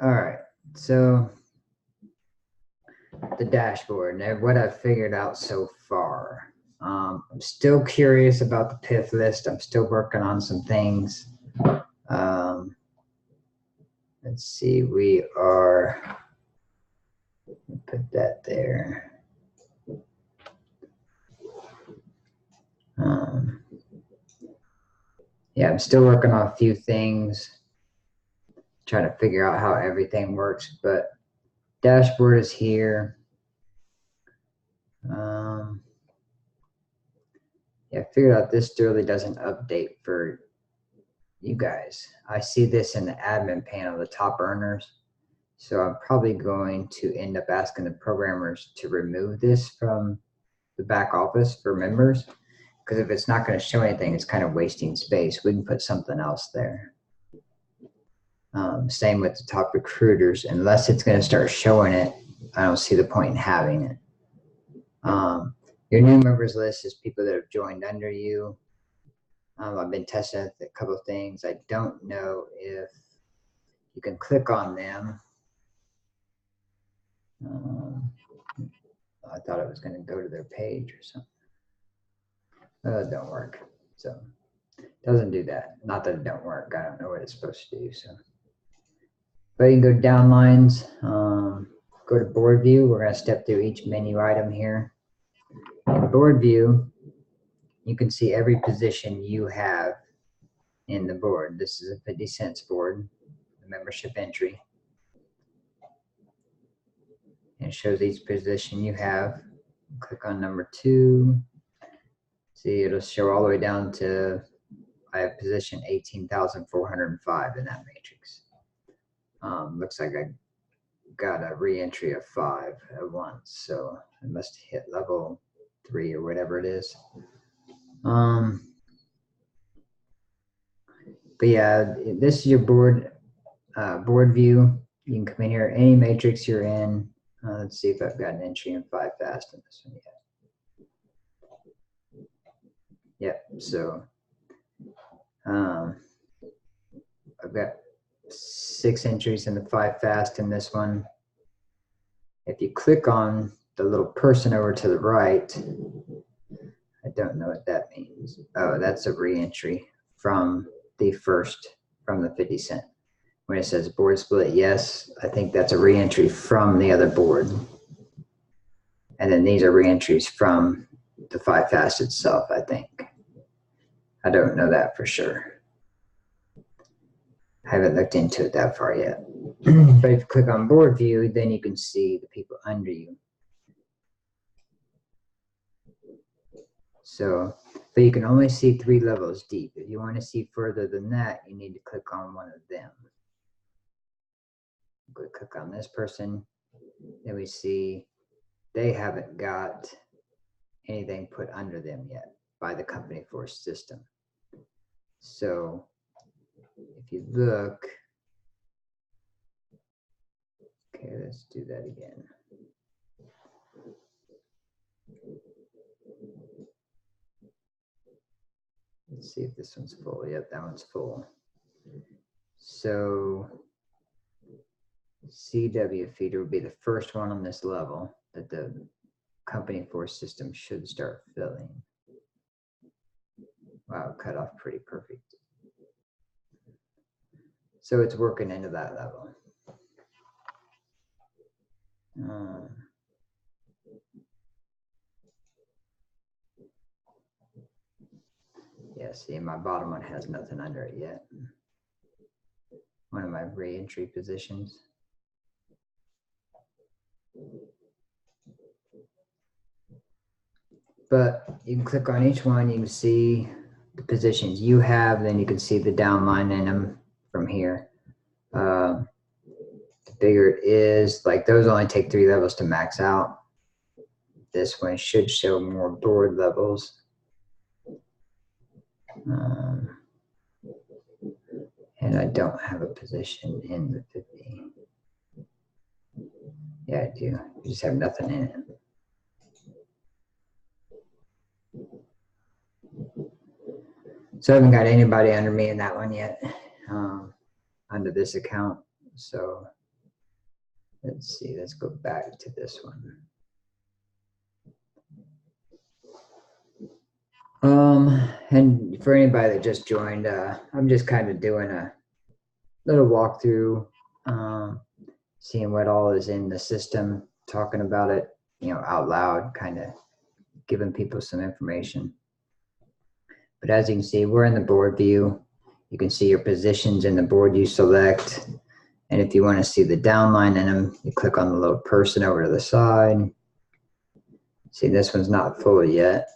All right, so the dashboard and what I've figured out so far. I'm still curious about the PIF list. I'm still working on some things. Let's see, we are, put that there. Yeah, I'm still working on a few things, trying to figure out how everything works, but dashboard is here. Yeah, I figured out this really doesn't update for you guys. I see this in the admin panel, the top earners. So I'm probably going to end up asking the programmers to remove this from the back office for members. Because if it's not going to show anything, it's kind of wasting space. We can put something else there. Same with the top recruiters. Unless it's going to start showing it, I don't see the point in having it. Your new members list is people that have joined under you. I've been testing a couple of things. I don't know if you can click on them. I thought it was going to go to their page or something. It don't work. So it doesn't do that. Not that it don't work. I don't know what it's supposed to do. So, but you can go down lines, go to board view. We're going to step through each menu item here. In board view, you can see every position you have in the board. This is a 50 cents board, the membership entry. And it shows each position you have. Click on number 2. See, it'll show all the way down to, I have position 18,405 in that matrix. Looks like I got a re-entry of 5 at once, so I must hit level 3 or whatever it is. But yeah, this is your board view. You can come in here, any matrix you're in. Let's see if I've got an entry in 5 fast in this one yet. Yep, so I've got 6 entries in the 5 fast in this one. If you click on the little person over to the right, I don't know what that means. Oh, that's a re-entry from the 50 cent. When it says board split, yes, I think that's a re-entry from the other board. And then these are re-entries from the 5 fast itself, I think. I don't know that for sure. I haven't looked into it that far yet. But if you click on board view, then you can see the people under you. So, but you can only see 3 levels deep. If you want to see further than that, you need to click on one of them. Click on this person, then we see they haven't got anything put under them yet by the company force system. So if you look, okay, let's do that again. Let's see if this one's full. Yep, that one's full. So CW feeder would be the first one on this level that the company force system should start filling. Wow, cut off pretty perfect. So it's working into that level. Yeah, see, my bottom one has nothing under it yet. One of my re-entry positions. But you can click on each one, you can see the positions you have, then you can see the downline in them from here. The bigger it is, like those only take 3 levels to max out. This one should show more board levels. And I don't have a position in the 50. Yeah, I do. You just have nothing in it. So I haven't got anybody under me in that one yet, under this account. So let's see, let's go back to this one. And for anybody that just joined, I'm just kind of doing a little walkthrough, seeing what all is in the system, talking about it, out loud, kind of giving people some information. But as you can see, we're in the board view. You can see your positions in the board you select. And if you want to see the downline in them, you click on the little person over to the side. See, this one's not full yet,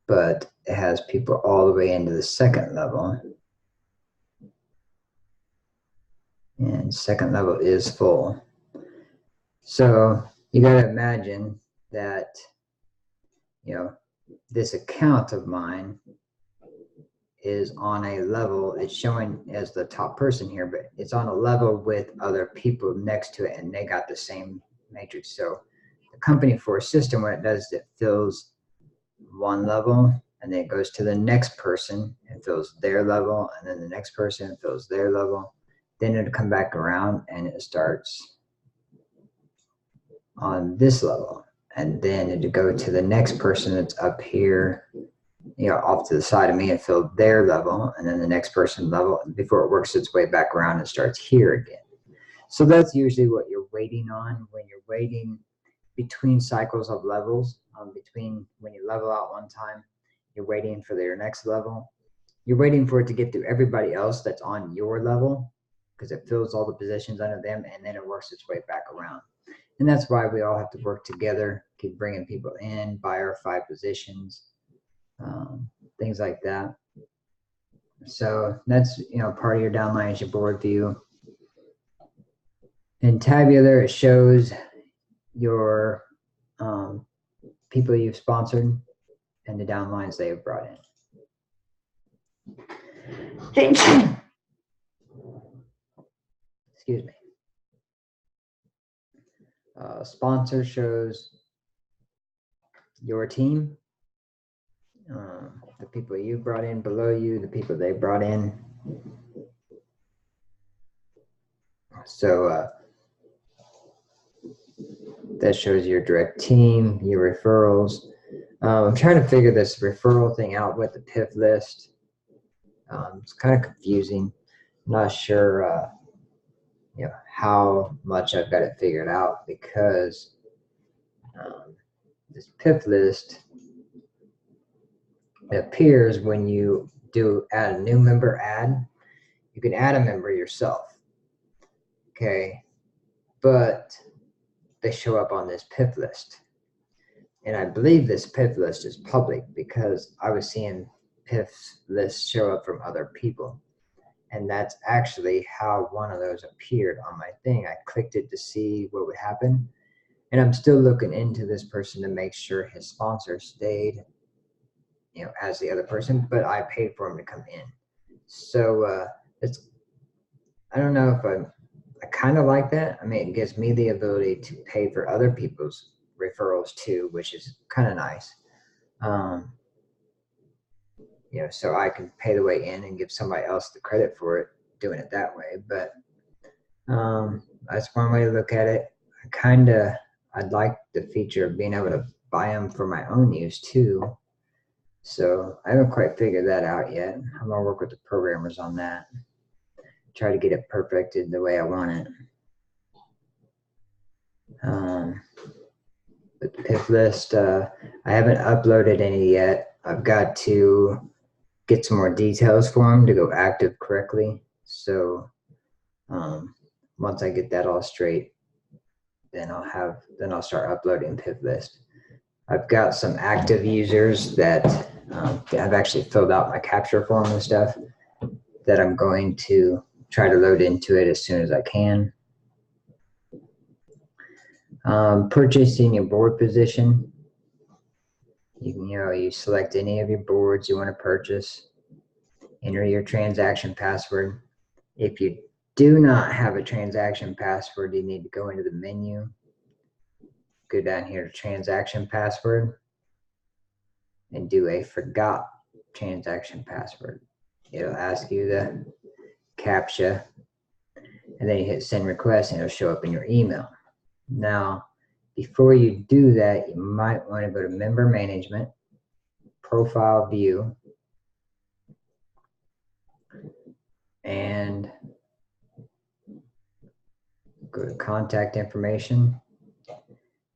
but it has people all the way into the second level. And second level is full. So you got to imagine that, this account of mine is on a level, it's showing as the top person here, but it's on a level with other people next to it, and they got the same matrix. So the company for a system, what it does is it fills one level, and then it goes to the next person and fills their level, and then the next person fills their level. Then it'll come back around and it starts on this level, and then it'll go to the next person that's up here, off to the side of me, and fill their level, and then the next person level before it works its way back around and starts here again. So that's usually what you're waiting on when you're waiting between cycles of levels. Between when you level out one time, you're waiting for your next level. You're waiting for it to get through everybody else that's on your level, because it fills all the positions under them, and then it works its way back around. And that's why we all have to work together, keep bringing people in, buy our 5 positions, things like that. So that's, part of your downline is your board view. In tabular, it shows your people you've sponsored and the downlines they've brought in. Excuse me. Sponsor shows your team, the people you brought in below you, the people they brought in. So that shows your direct team, your referrals. I'm trying to figure this referral thing out with the PIF list. It's kind of confusing. I'm not sure, how much I've got it figured out, because this PIF list, it appears when you do add a new member add. You can add a member yourself, okay, but they show up on this PIF list. And I believe this PIF list is public, because I was seeing PIF lists show up from other people. And that's actually how one of those appeared on my thing. I clicked it to see what would happen. And I'm still looking into this person to make sure his sponsor stayed, as the other person, but I paid for him to come in. So I don't know if I kind of like that. I mean, it gives me the ability to pay for other people's referrals too, which is kind of nice. So I can pay the way in and give somebody else the credit for it, doing it that way. But that's one way to look at it. I'd like the feature of being able to buy them for my own use too. So I haven't quite figured that out yet. I'm gonna work with the programmers on that. Try to get it perfected the way I want it. But the PIF list, I haven't uploaded any yet. I've got to get some more details for them to go active correctly. So once I get that all straight, then I'll start uploading PIF list. I've got some active users that have actually filled out my capture form and stuff that I'm going to try to load into it as soon as I can. Purchasing your board position. You select any of your boards you want to purchase. Enter your transaction password. If you do not have a transaction password, you need to go into the menu, go down here to transaction password, and do a forgot transaction password. It'll ask you the CAPTCHA. and then you hit send request and it'll show up in your email. Now, before you do that, you might want to go to member management, profile view, and go to contact information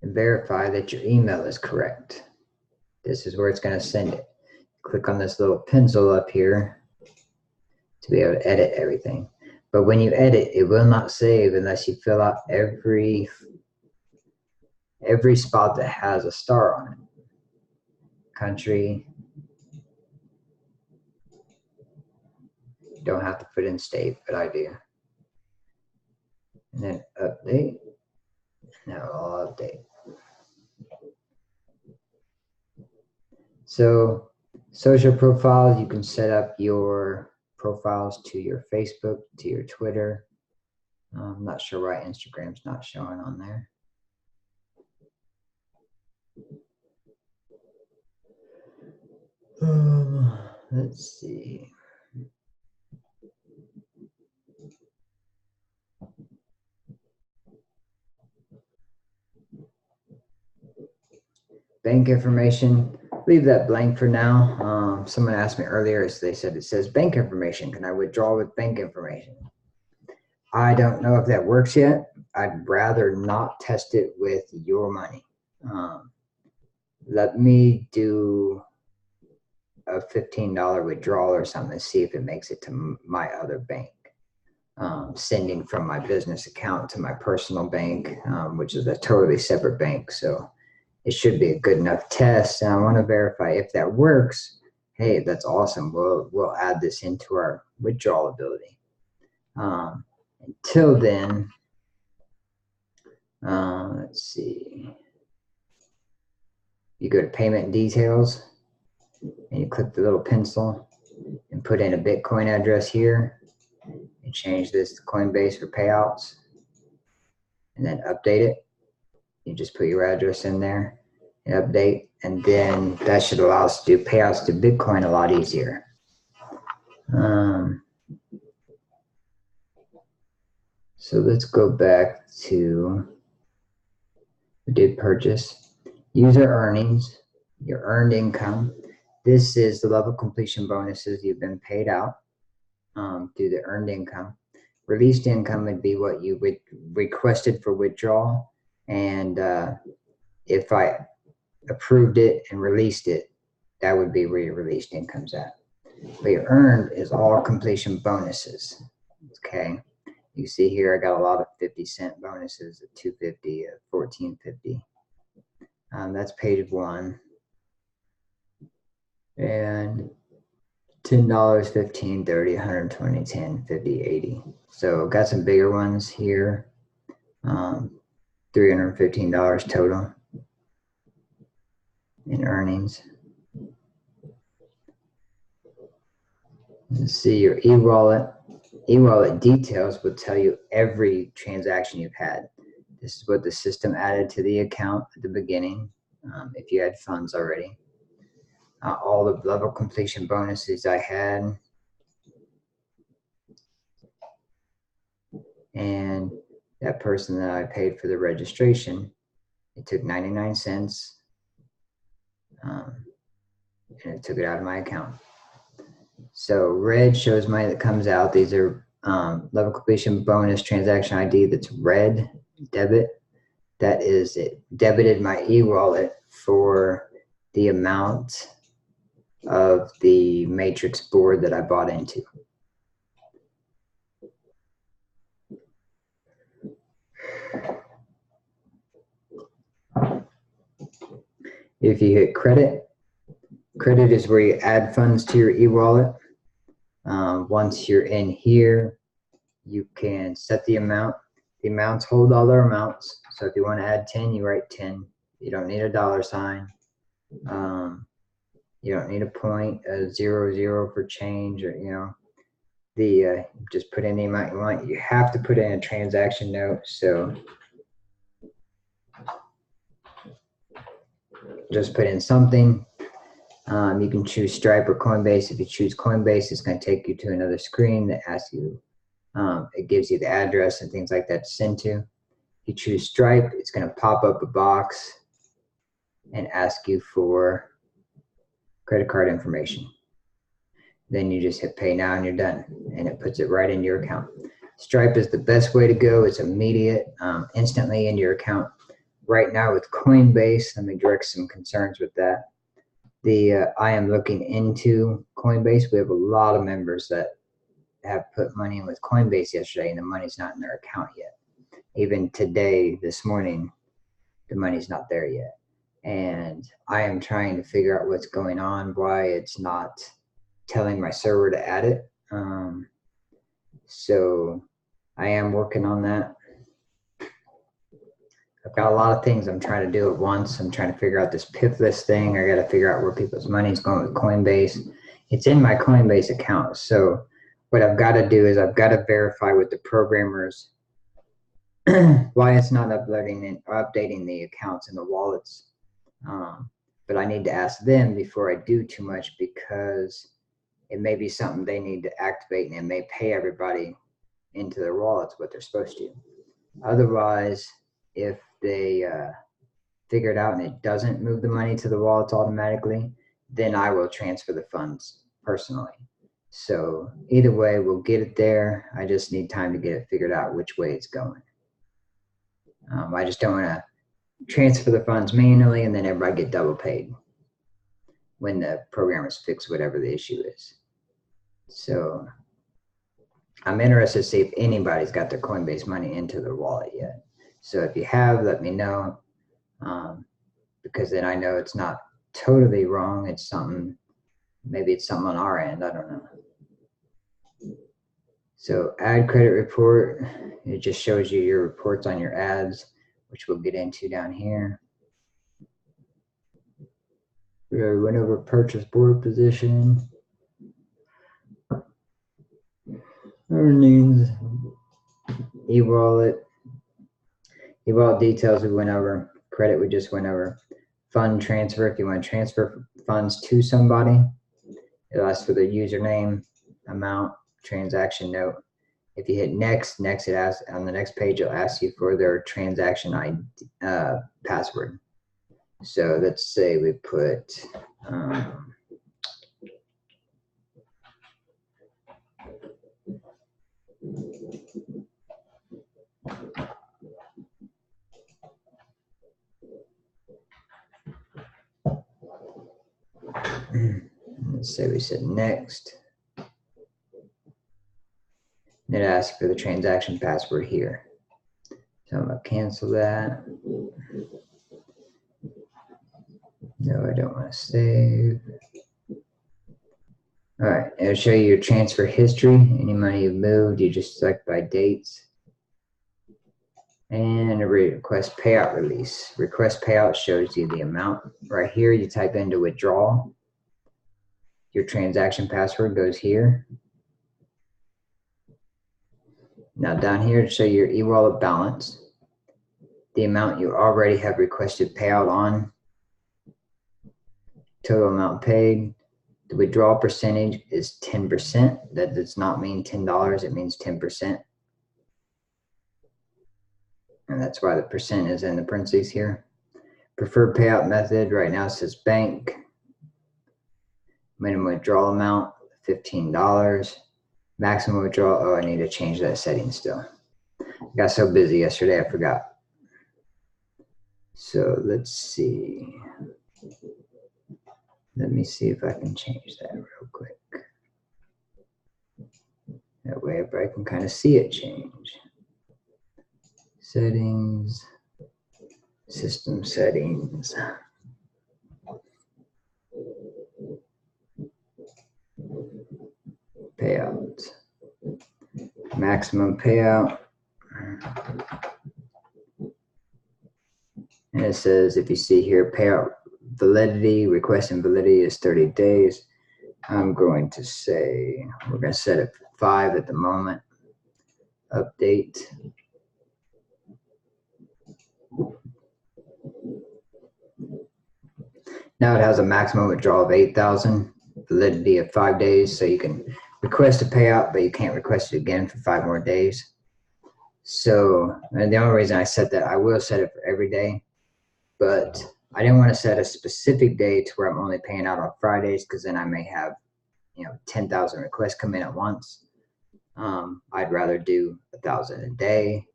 and verify that your email is correct. This is where it's going to send it. Click on this little pencil up here to be able to edit everything. But when you edit, it will not save unless you fill out every spot that has a star on it. Country. You don't have to put in state, but I do. And then update. Now I'll update. So social profiles, you can set up your profiles to your Facebook, to your Twitter. I'm not sure why Instagram's not showing on there. Let's see. Bank information, leave that blank for now. Someone asked me earlier, they said it says bank information. Can I withdraw with bank information? I don't know if that works yet. I'd rather not test it with your money. Let me do a $15 withdrawal or something to see if it makes it to my other bank. Sending from my business account to my personal bank, which is a totally separate bank. So it should be a good enough test. And I want to verify if that works. Hey, that's awesome. We'll add this into our withdrawal ability. Until then, let's see. You go to payment details and you click the little pencil and put in a Bitcoin address here and change this to Coinbase for payouts and then update it. You just put your address in there and update, and then that should allow us to do payouts to Bitcoin a lot easier. So let's go back to, we did purchase, user earnings, your earned income. This is the level completion bonuses you've been paid out through the earned income. Released income would be what you requested for withdrawal, and if I approved it and released it, that would be where your released income's at. But your earned is all completion bonuses. Okay, you see here I got a lot of 50-cent bonuses, a $2.50, a $14.50. That's page 1. And $10, 15, 30, 120, 10, 50, 80. So got some bigger ones here. $315 total in earnings. Let's see your e-wallet. E-wallet details will tell you every transaction you've had. This is what the system added to the account at the beginning, if you had funds already. All the level completion bonuses I had. And that person that I paid for the registration, it took 99 cents and it took it out of my account. So red shows money that comes out. These are level completion bonus transaction ID that's red, debit. That is, it debited my e-wallet for the amount of the matrix board that I bought into. If you hit credit, credit is where you add funds to your e-wallet. Once you're in here, you can set the amount. The amounts hold all their amounts. So if you want to add 10, you write 10. You don't need a dollar sign. You don't need a point, a 00 for change, or just put in the amount you want. You have to put in a transaction note. So just put in something. You can choose Stripe or Coinbase. If you choose Coinbase, it's going to take you to another screen that asks you It gives you the address and things like that to send to. If you choose Stripe, it's going to pop up a box and ask you for credit card information. Then you just hit pay now and you're done, and it puts it right in your account. Stripe is the best way to go. It's immediate, instantly in your account. Right now with Coinbase, let me direct some concerns with that. I am looking into Coinbase. We have a lot of members that have put money in with Coinbase yesterday, and the money's not in their account yet. Even today, this morning, the money's not there yet. And I am trying to figure out what's going on, why it's not telling my server to add it. So I am working on that. I've got a lot of things I'm trying to do at once. I'm trying to figure out this PIFless thing. I got to figure out where people's money is going with Coinbase. It's in my Coinbase account. So what I've got to do is I've got to verify with the programmers why it's not uploading and updating the accounts and the wallets. But I need to ask them before I do too much, because it may be something they need to activate, and it may pay everybody into their wallets what they're supposed to. Otherwise, if they figure it out and it doesn't move the money to the wallets automatically, then I will transfer the funds personally. So either way, we'll get it there. I just need time to get it figured out which way it's going. I just don't want to transfer the funds manually and then everybody get double paid when the programmers fix whatever the issue is. So I'm interested to see if anybody's got their Coinbase money into their wallet yet. So if you have, let me know, because then I know it's not totally wrong. It's something, maybe it's something on our end. I don't know. So add credit report, it just shows you your reports on your ads, which we'll get into down here. We already went over purchase board position. Earnings, e-wallet. E-wallet details we went over. Credit we just went over. Fund transfer, if you want to transfer funds to somebody, it'll ask for their username, amount, transaction note. If you hit next, it asks, on the next page, it'll ask you for their transaction ID, password. So let's say we put, let's say we said next. It asks for the transaction password here. So I'm going to cancel that. No, I don't want to save. All right, it'll show you your transfer history. Any money you've moved, you just select by dates. And a request payout release. Request payout shows you the amount. Right here, you type into withdraw. Your transaction password goes here. Now down here to show your e-wallet balance, the amount you already have requested payout on, total amount paid. The withdrawal percentage is 10%. That does not mean $10, it means 10%. And that's why the percent is in the parentheses here. Preferred payout method, right now it says bank. Minimum withdrawal amount, $15. Maximum withdrawal, oh, I need to change that setting still. I got so busy yesterday, I forgot. So let's see. Let me see if I can change that real quick. That way everybody can kind of see it change. Settings, system settings. Payout. Maximum payout. And it says, if you see here, payout validity, request and validity is 30 days. I'm going to say, we're going to set it for 5 at the moment. Update. Now it has a maximum withdrawal of 8,000, validity of 5 days. So you can request a payout, but you can't request it again for 5 more days. So, and the only reason I said that, I will set it for every day, but I didn't want to set a specific day to where I'm only paying out on Fridays, because then I may have, 10,000 requests come in at once. I'd rather do 1,000 a day,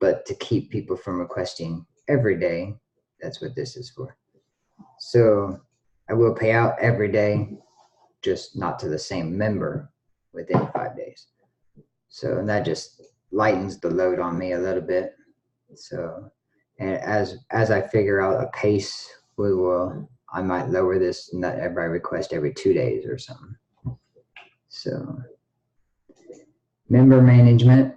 but to keep people from requesting every day, that's what this is for. So I will pay out every day, just not to the same member within 5 days. So, and that just lightens the load on me a little bit. So, and as I figure out a pace, I might lower this, not every request every 2 days or something. So, member management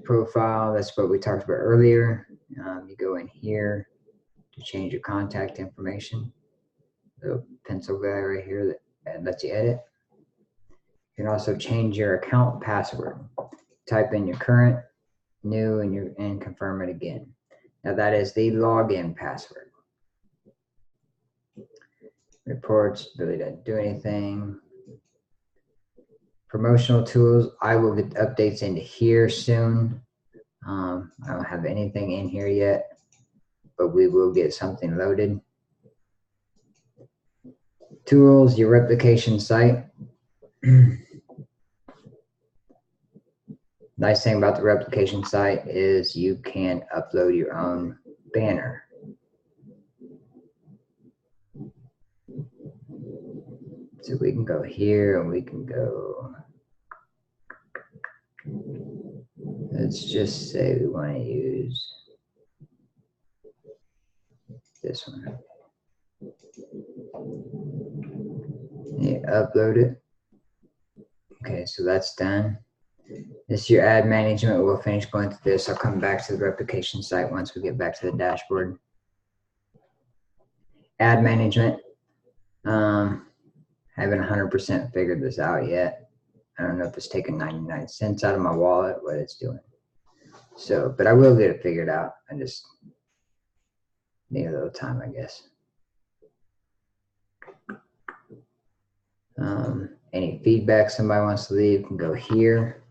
profile, that's what we talked about earlier. You go in here to change your contact information. The pencil guy right here that lets you edit. You can also change your account password. Type in your current, new, and confirm it again. Now that is the login password. Reports really doesn't do anything. Promotional tools, I will get updates into here soon. I don't have anything in here yet, but we will get something loaded. Tools, your replication site. Nice thing about the replication site is you can upload your own banner. So we can go here and we can go, let's just say we want to use this one. You upload it. Okay, so that's done. This is your ad management. We'll finish going through this. I'll come back to the replication site once we get back to the dashboard. Ad management. Haven't 100% figured this out yet. I don't know if it's taking 99 cents out of my wallet, what it's doing. So, but I will get it figured out. I just need a little time, I guess. Any feedback somebody wants to leave can go here.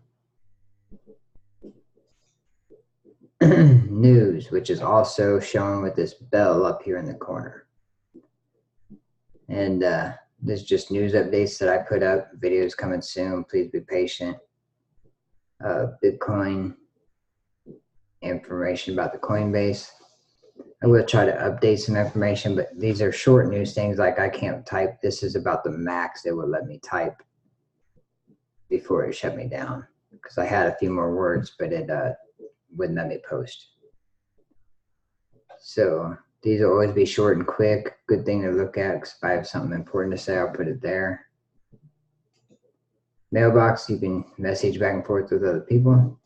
News, which is also shown with this bell up here in the corner. And there's just news updates that I put up. Videos coming soon. Please be patient. Bitcoin information about the Coinbase. I will try to update some information, but these are short news things like I can't type. This is about the max they will let me type before it shut me down, because I had a few more words, but it wouldn't let me post. So these will always be short and quick. Good thing to look at, because if I have something important to say, I'll put it there. Mailbox, you can message back and forth with other people.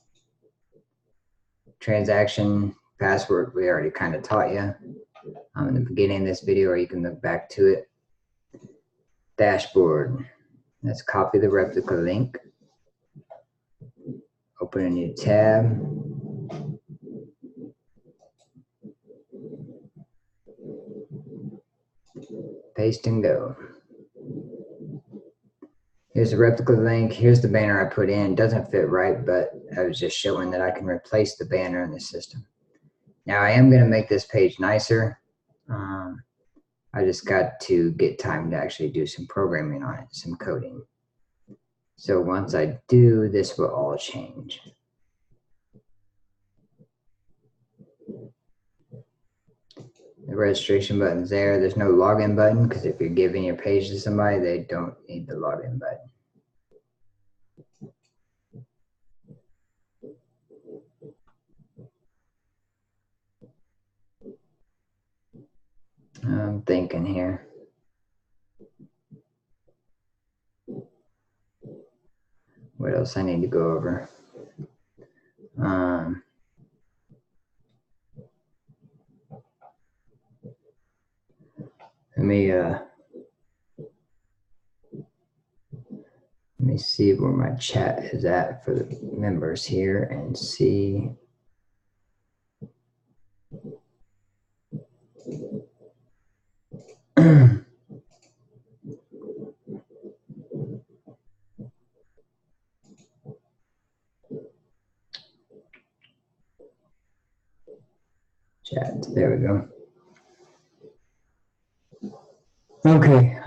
Transaction password, we already kind of taught you in the beginning of this video, or you can look back to it. Dashboard, let's copy the replica link. Open a new tab. Paste and go. Here's the replica link. Here's the banner I put in. Doesn't fit right, but I was just showing that I can replace the banner in the system. Now I am going to make this page nicer. I just got to get time to actually do some programming on it, some coding. So once I do, this will all change. The registration button's there. There's no login button, because if you're giving your page to somebody, they don't need the login button. I'm thinking here. What else I need to go over? Let me see where my chat is at for the members here and see. There we go. Okay.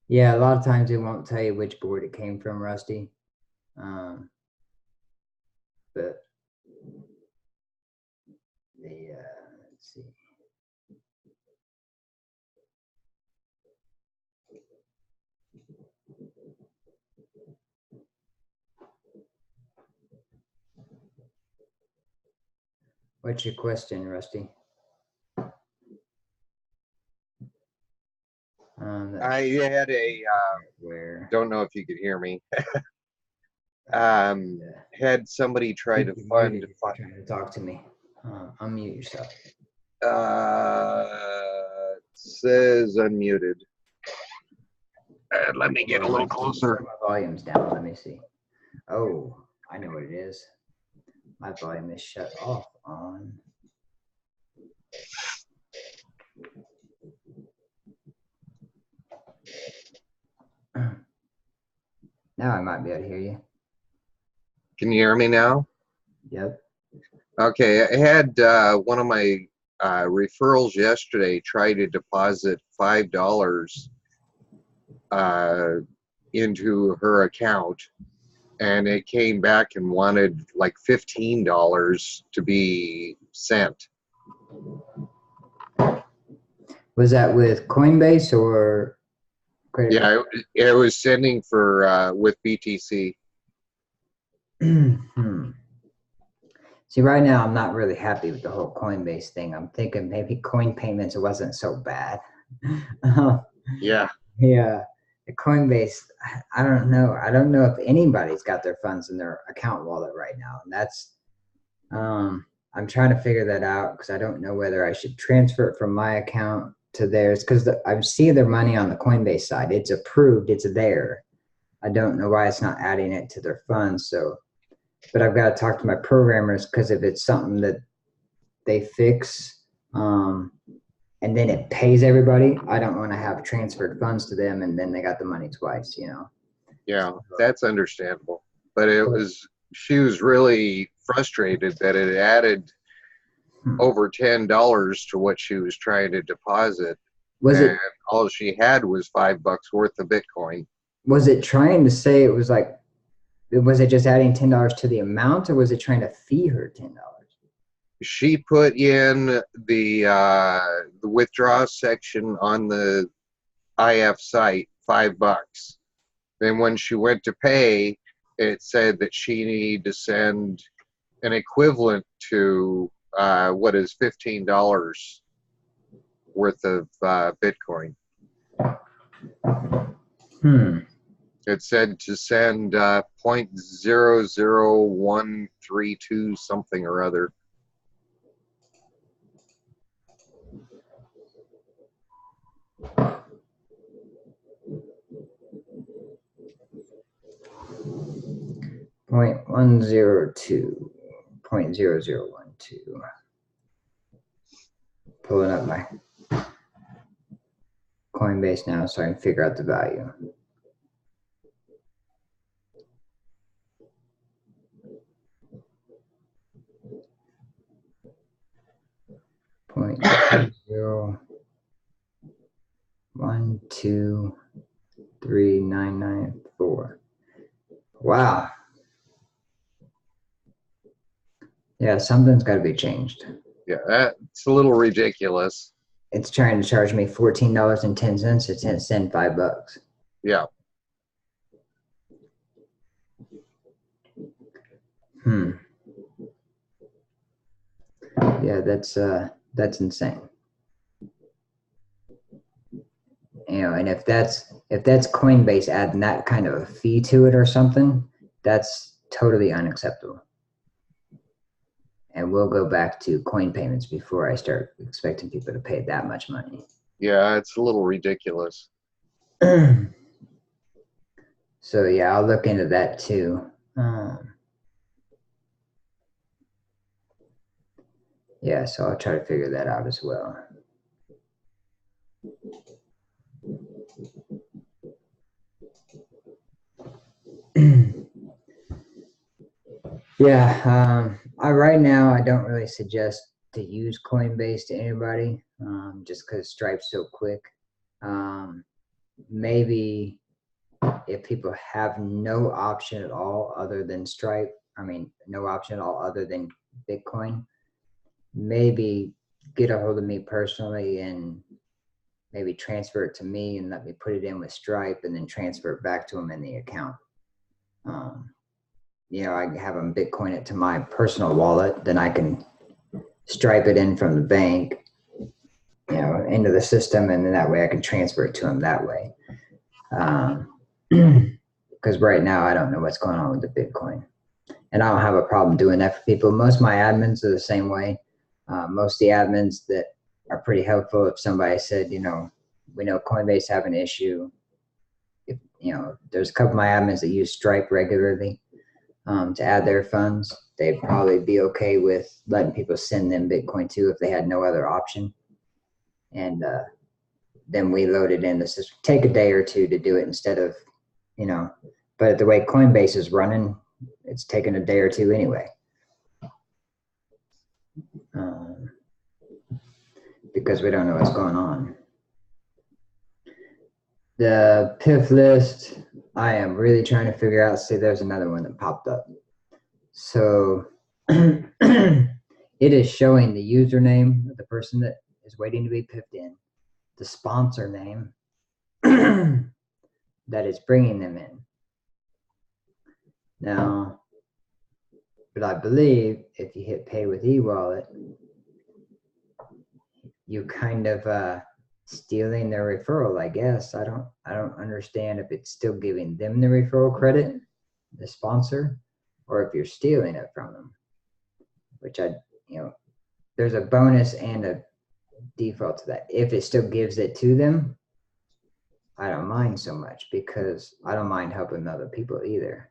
Yeah, a lot of times it won't tell you which board it came from, Rusty. But let's see. What's your question, Rusty? I had a, where? don't know if you could hear me. Had somebody try to fund. Trying to talk to me. Unmute yourself. It says unmuted. Let me get a little closer. My volume's down. Let me see. Oh, I know what it is. My volume is shut off on. Now I might be able to hear you. Can you hear me now? Yep. Okay, I had one of my referrals yesterday try to deposit $5 into her account, and it came back and wanted like $15 to be sent. Was that with Coinbase or credit Yeah, it was sending for with BTC. See, right now I'm not really happy with the whole Coinbase thing. I'm thinking maybe coin payments wasn't so bad. Yeah. Yeah. The Coinbase, I don't know. I don't know if anybody's got their funds in their account wallet right now. And that's, I'm trying to figure that out because I don't know whether I should transfer it from my account to theirs because I see their money on the Coinbase side. It's approved. It's there. I don't know why it's not adding it to their funds. So, but I've got to talk to my programmers because if it's something that they fix, and then it pays everybody, I don't want to have transferred funds to them and then they got the money twice, you know? Yeah, that's understandable. But it was, she was really frustrated that it added over $10 to what she was trying to deposit. And all she had was $5 worth of Bitcoin. Was it trying to say it was like, was it just adding $10 to the amount or was it trying to fee her $10? She put in the withdraw section on the IF site, $5. Then when she went to pay, it said that she needed to send an equivalent to what is $15 worth of Bitcoin. It said to send 0.00132 something or other. .102.0012. Pulling up my Coinbase now so I can figure out the value. .0123994. Wow. Yeah, something's got to be changed. Yeah, that's a little ridiculous. It's trying to charge me $14.10 to send $5. Yeah. Yeah, that's insane. You know, and if that's Coinbase adding that kind of a fee to it or something, that's totally unacceptable. And we'll go back to coin payments before I start expecting people to pay that much money. Yeah, it's a little ridiculous. So yeah, I'll look into that too. Yeah, so I'll try to figure that out as well. Yeah, right now I don't really suggest to use Coinbase to anybody, just because Stripe's so quick. Maybe if people have no option at all other than Stripe, I mean, no option at all other than Bitcoin, maybe get a hold of me personally and maybe transfer it to me and let me put it in with Stripe and then transfer it back to them in the account. Um, I have them Bitcoin it to my personal wallet, then I can stripe it in from the bank, into the system, and then that way I can transfer it to them that way. Because right now I don't know what's going on with the Bitcoin, and I don't have a problem doing that for people. Most of my admins are the same way. Most of the admins that are pretty helpful. If somebody said, we know Coinbase have an issue. If, there's a couple of my admins that use Stripe regularly to add their funds. They'd probably be okay with letting people send them Bitcoin too if they had no other option. And then we load it in the system. Take a day or two to do it instead of, but the way Coinbase is running, it's taking a day or two anyway. Because we don't know what's going on. The PIF list, I am really trying to figure out. See, there's another one that popped up. So it is showing the username of the person that is waiting to be PIFed in, the sponsor name that is bringing them in. Now, but I believe if you hit pay with e-wallet, you kind of stealing their referral, I guess. I don't understand if it's still giving them the referral credit, the sponsor, or if you're stealing it from them. Which there's a bonus and a default to that. If it still gives it to them, I don't mind so much because I don't mind helping other people either.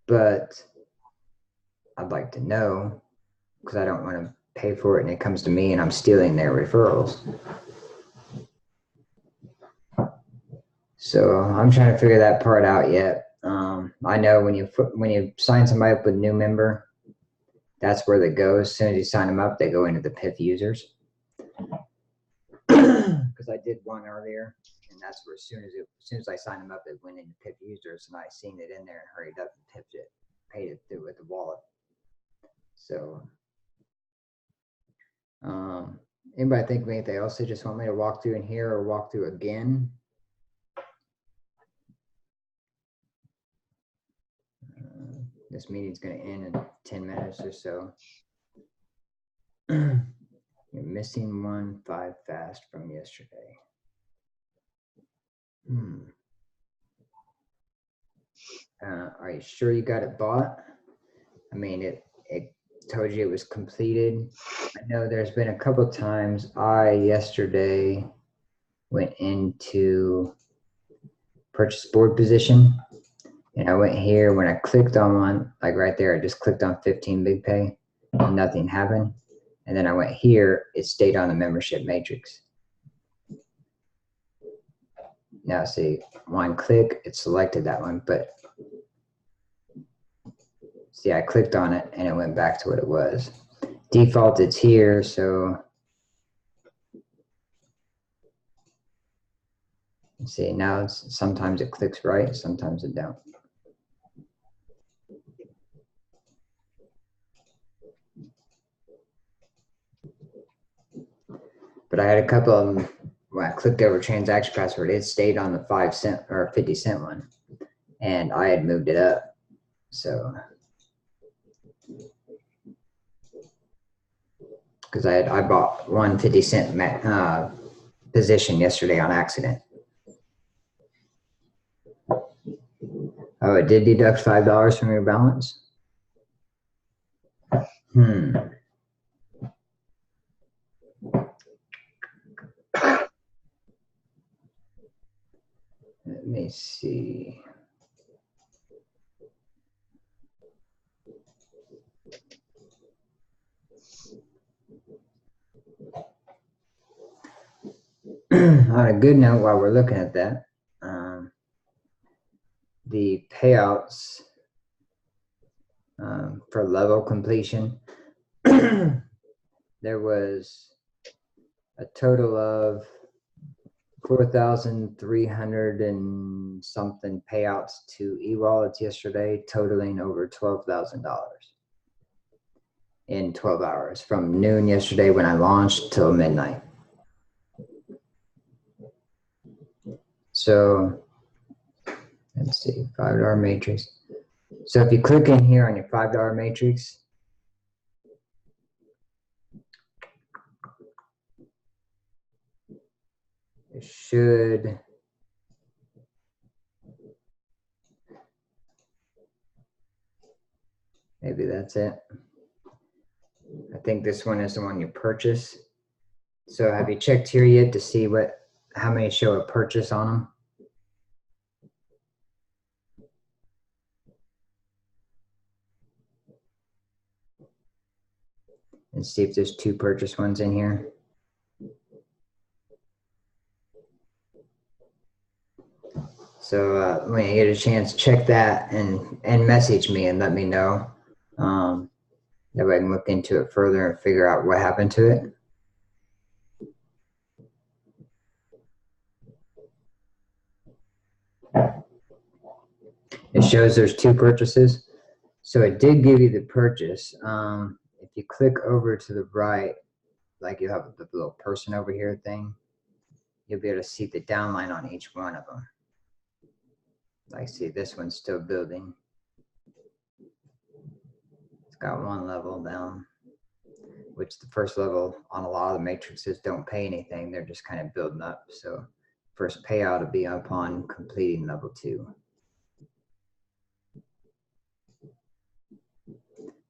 But I'd like to know because I don't want to pay for it and it comes to me and I'm stealing their referrals. So I'm trying to figure that part out yet. I know when you sign somebody up with a new member, that's where they go. As soon as you sign them up, they go into the PIF users. Because I did one earlier, and that's where as soon as I signed them up, it went into PIF users, and I seen it in there and hurried up and PIFed it, paid it through with the wallet. So, anybody think of anything else they just want me to walk through in here or walk through again? This meeting's going to end in 10 minutes or so. You're missing 5 fast from yesterday. Are you sure you got it bought? I mean, it told you it was completed. I know there's been a couple times I yesterday went into purchase board position and I went here when I clicked on one, like right there, I just clicked on 15 big pay and nothing happened. And then I went here, it stayed on the membership matrix. Now see, one click, it selected that one, but see, I clicked on it and it went back to what it was. Default, it's here, so see, now sometimes it clicks right, sometimes it don't. But I had a couple of them, when I clicked over transaction password, it stayed on the 5 cent or 50 cent one. And I had moved it up. So, because I bought one 50 cent position yesterday on accident. Oh, it did deduct $5 from your balance? Let me see. On a good note, while we're looking at that, the payouts for level completion. There was a total of 4,300 and something payouts to e-wallets yesterday, totaling over $12,000 in 12 hours from noon yesterday when I launched till midnight. So let's see, $5 matrix. So if you click in here on your $5 matrix, it should, maybe that's it. I think this one is the one you purchase. So have you checked here yet to see how many show a purchase on them? And see if there's 2 purchase ones in here. So when you get a chance, check that and message me and let me know. That way I can look into it further and figure out what happened to it. It shows there's 2 purchases. So it did give you the purchase. If you click over to the right, like you have the little person over here thing, you'll be able to see the downline on each one of them. Like, see, this one's still building. It's got 1 level down, which the first level on a lot of the matrices don't pay anything. They're just kind of building up. So first payout will be upon completing level 2.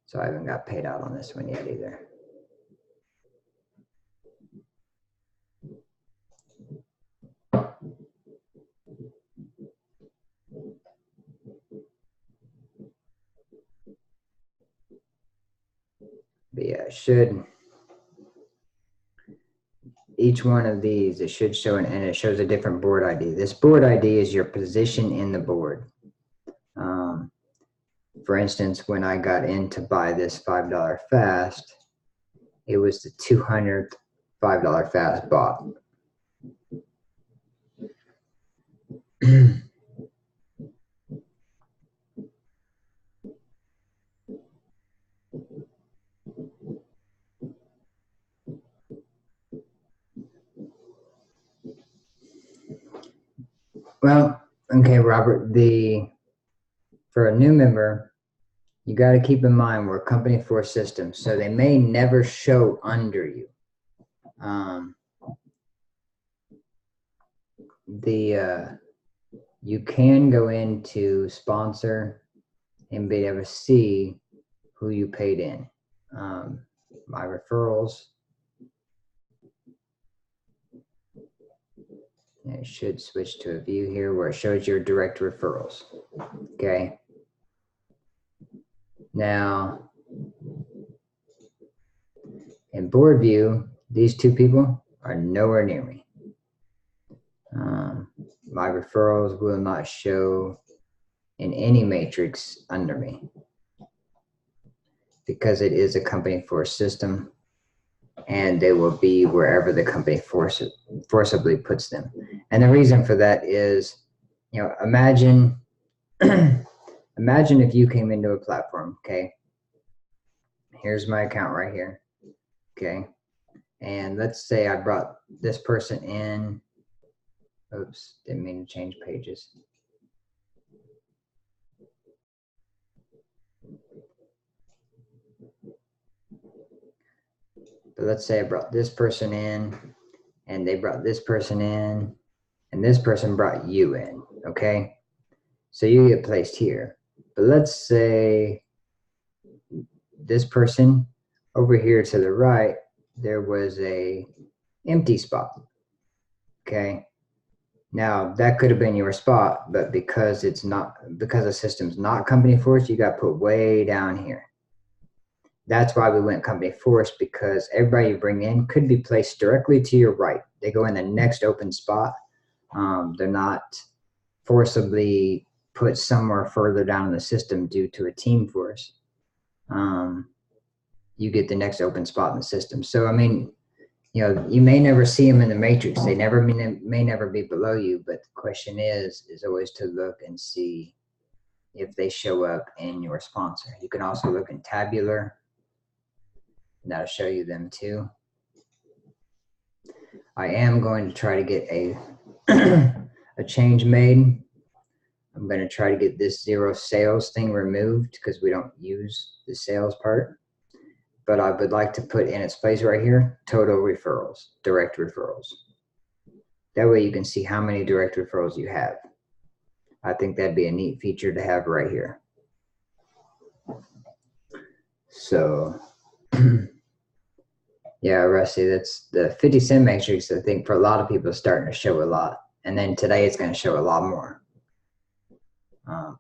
So I haven't got paid out on this one yet either. But yeah, it should, each one of these, it should show, and it shows a different board ID. This board ID is your position in the board. For instance, when I got in to buy this $5 fast, it was the 200th $5 fast bought. Well, okay, Robert, for a new member, you got to keep in mind we're a company for systems, so they may never show under you. You can go into sponsor and be able to see who you paid in. My referrals. And it should switch to a view here where it shows your direct referrals. Okay. Now, in board view, these 2 people are nowhere near me. My referrals will not show in any matrix under me because it is a company force system, and they will be wherever the company forcibly puts them. And the reason for that is, imagine if you came into a platform, okay? Here's my account right here, okay? And let's say I brought this person in. Oops, didn't mean to change pages. But let's say I brought this person in, and they brought this person in, and this person brought you in, okay? So you get placed here. But let's say this person over here to the right, there was a empty spot, okay? Now that could have been your spot, but because the system's not company force, you got put way down here. That's why we went company force, because everybody you bring in could be placed directly to your right. They go in the next open spot. They're not forcibly put somewhere further down in the system due to a team force. you get the next open spot in the system. So, I mean, you know, you may never see them in the matrix. They may never be below you, but the question is always to look and see if they show up in your sponsor. You can also look in tabular. That'll show you them too. I am going to try to get a a change made. I'm going to try to get this 0 sales thing removed because we don't use the sales part. But I would like to put in its place right here, total referrals, direct referrals. That way you can see how many direct referrals you have. I think that'd be a neat feature to have right here. So, yeah, Rusty, that's the 50-cent matrix. I think for a lot of people is starting to show a lot. And then today it's going to show a lot more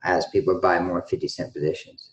as people buy more 50-cent positions.